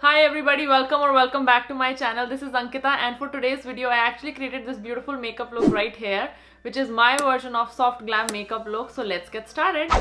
Hi everybody, welcome back to my channel. This is Ankita, and for today's video I actually created this beautiful makeup look right here, which is my version of soft glam makeup look. So let's get started.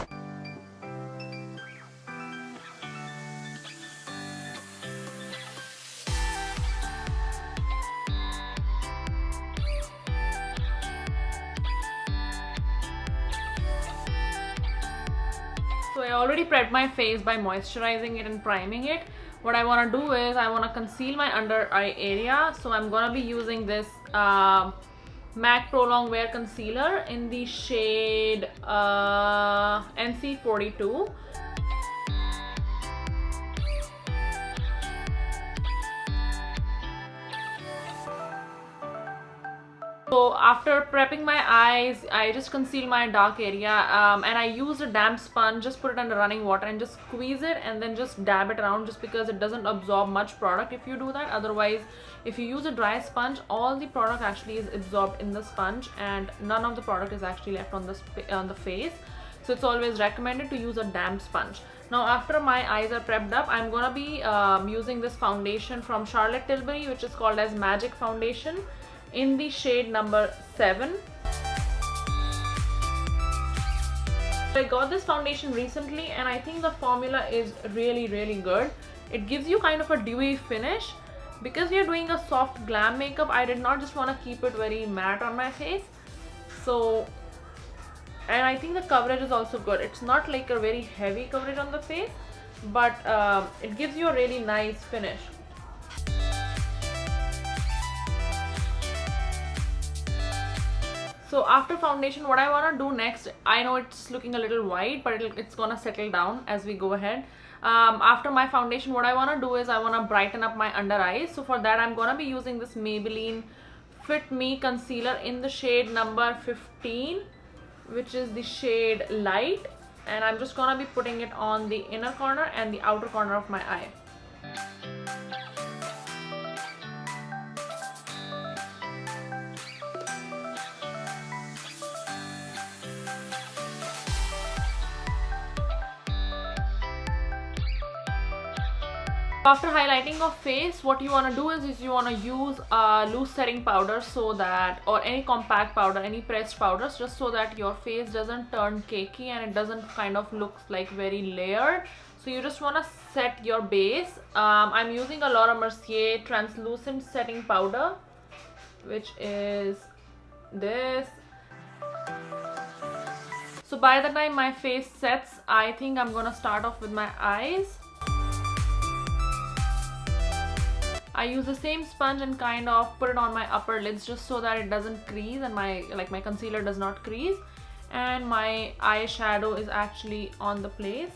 So I already prepped my face by moisturizing it and priming it. What I want to do is I want to conceal my under eye area. So I'm going to be using this MAC Pro Long Wear Concealer in the shade NC42. So after prepping my eyes, I just conceal my dark area and I used a damp sponge, just put it under running water and just squeeze it and then just dab it around, just because it doesn't absorb much product if you do that. Otherwise, if you use a dry sponge, all the product actually is absorbed in the sponge and none of the product is actually left on the face. So it's always recommended to use a damp sponge. Now after my eyes are prepped up, I'm gonna be using this foundation from Charlotte Tilbury, which is called as Magic Foundation, in the shade number 7. I got this foundation recently and I think the formula is really good. It gives you kind of a dewy finish. Because we are doing a soft glam makeup, I did not just want to keep it very matte on my face. And I think the coverage is also good. It's not like a very heavy coverage on the face, but it gives you a really nice finish. So after foundation, what I want to do next, I know it's looking a little white, but it's gonna settle down as we go ahead. After my foundation, what I want to do is I want to brighten up my under eyes. So for that, I'm gonna be using this Maybelline Fit Me Concealer in the shade number 15, which is the shade Light, and I'm just gonna be putting it on the inner corner and the outer corner of my eye. After highlighting your face, what you want to do is you want to use a loose setting powder, so that, or any compact powder, any pressed powders, just so that your face doesn't turn cakey and it doesn't kind of look like very layered. So you just want to set your base. I'm using a Laura Mercier translucent setting powder, which is this. So by the time my face sets, I think I'm gonna start off with my eyes. I use the same sponge and kind of put it on my upper lids, just so that it doesn't crease and my concealer does not crease, and my eyeshadow is actually on the place.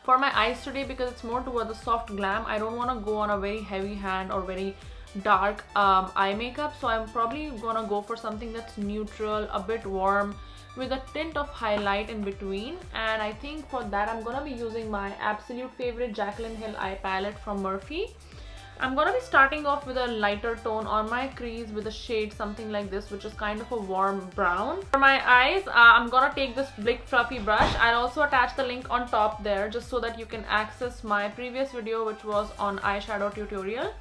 For my eyes today, because it's more towards the soft glam, I don't want to go on a very heavy hand or very dark eye makeup, so I'm probably gonna go for something that's neutral, a bit warm, with a tint of highlight in between. And I think for that I'm gonna be using my absolute favorite Jaclyn Hill eye palette from Morphe. I'm gonna be starting off with a lighter tone on my crease with a shade something like this, which is kind of a warm brown. For my eyes, I'm gonna take this big fluffy brush. I'll also attach the link on top there, just so that you can access my previous video, which was on eyeshadow tutorial.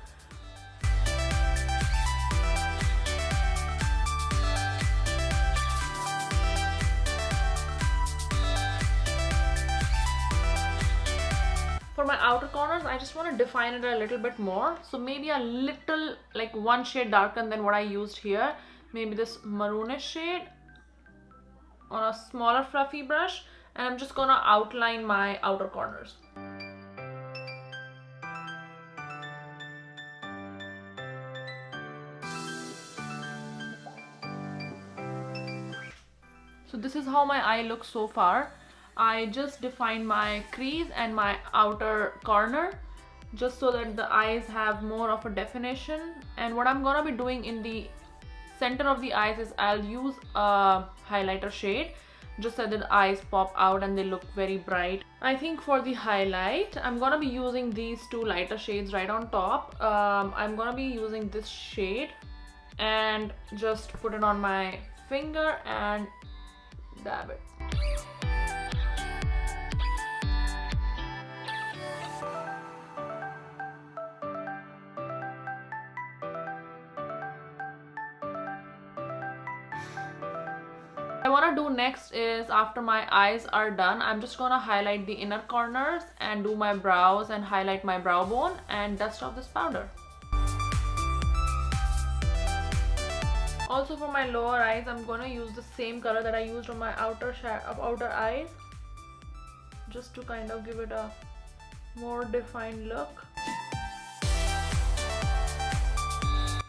For my outer corners, I just want to define it a little bit more. So maybe a little, like one shade darker than what I used here. Maybe this maroonish shade on a smaller fluffy brush. And I'm just gonna outline my outer corners. So this is how my eye looks so far. I just defined my crease and my outer corner, just so that the eyes have more of a definition. And what I'm gonna be doing in the center of the eyes is I'll use a highlighter shade, just so that the eyes pop out and they look very bright. I think for the highlight, I'm gonna be using these two lighter shades right on top. I'm gonna be using this shade and just put it on my finger and dab it. What I want to do next is, after my eyes are done, I'm just gonna highlight the inner corners and do my brows and highlight my brow bone and dust off this powder. Also for my lower eyes, I'm gonna use the same color that I used on my outer eyes, just to kind of give it a more defined look.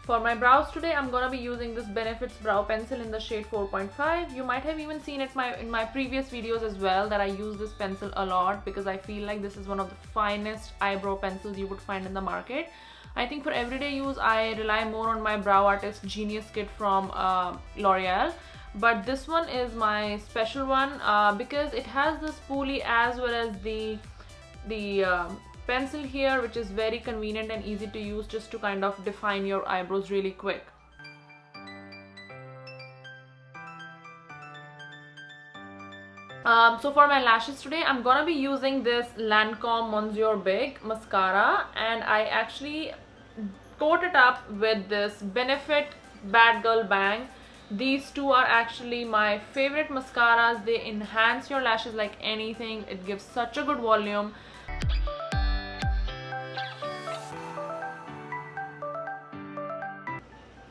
For my brows today, I'm gonna be using this Benefits Brow Pencil in the shade 4.5. You might have even seen it in my previous videos as well, that I use this pencil a lot because I feel like this is one of the finest eyebrow pencils you would find in the market. I think for everyday use, I rely more on my Brow Artist Genius Kit from L'Oreal. But this one is my special one because it has the spoolie as well as the pencil here, which is very convenient and easy to use just to kind of define your eyebrows really quick. So for my lashes today, I'm gonna be using this Lancome Monsieur Big mascara, and I actually coat it up with this Benefit Bad Girl Bang. These two are actually my favorite mascaras. They enhance your lashes like anything. It gives such a good volume.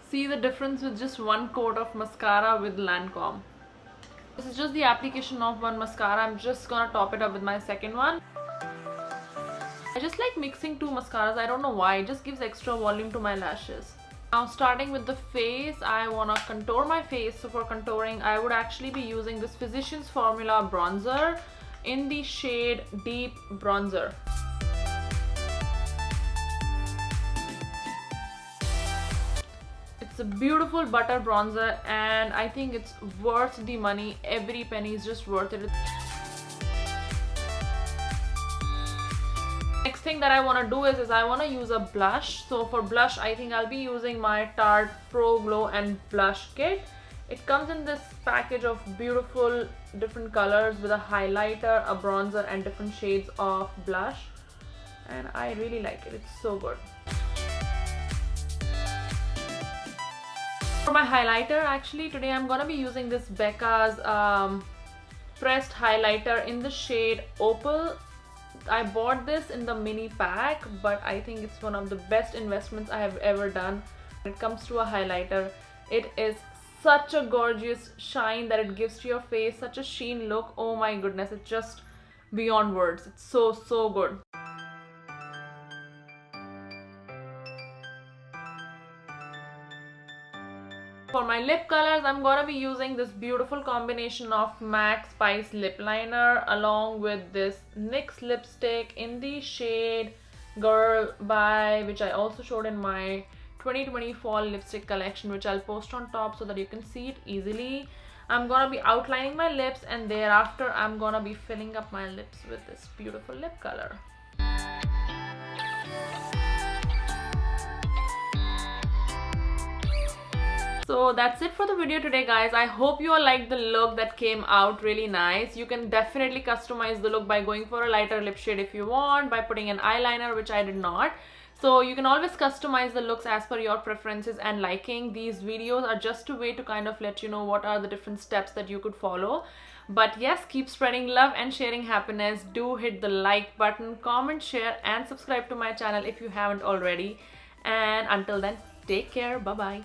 See the difference with just one coat of mascara with Lancome. This is just the application of one mascara. I'm just gonna top it up with my second one. I just like mixing two mascaras. I don't know why. It just gives extra volume to my lashes. Now starting with the face, I wanna contour my face. So for contouring, I would actually be using this Physicians Formula bronzer in the shade Deep Bronzer. It's a beautiful butter bronzer and I think it's worth the money. Every penny is just worth it. Next thing that I want to do is I want to use a blush. So for blush, I think I'll be using my Tarte Pro Glow and Blush Kit. It comes in this package of beautiful different colors with a highlighter, a bronzer and different shades of blush. And I really like it. It's so good. For my highlighter, actually today I'm gonna be using this Becca's pressed highlighter in the shade Opal. I bought this in the mini pack, but I think it's one of the best investments I have ever done when it comes to a highlighter. It is such a gorgeous shine that it gives to your face, such a sheen look. Oh my goodness, it's just beyond words. It's so good. For my lip colors, I'm gonna be using this beautiful combination of MAC Spice lip liner along with this NYX lipstick in the shade Girl by, which I also showed in my 2020 fall lipstick collection, which I'll post on top so that you can see it easily. I'm gonna be outlining my lips and thereafter I'm gonna be filling up my lips with this beautiful lip color. So that's it for the video today, guys. I hope you all liked the look. That came out really nice. You can definitely customize the look by going for a lighter lip shade if you want, by putting an eyeliner, which I did not. So you can always customize the looks as per your preferences and liking. These videos are just a way to kind of let you know what are the different steps that you could follow. But yes, keep spreading love and sharing happiness. Do hit the like button, comment, share and subscribe to my channel if you haven't already. And until then, take care. Bye bye.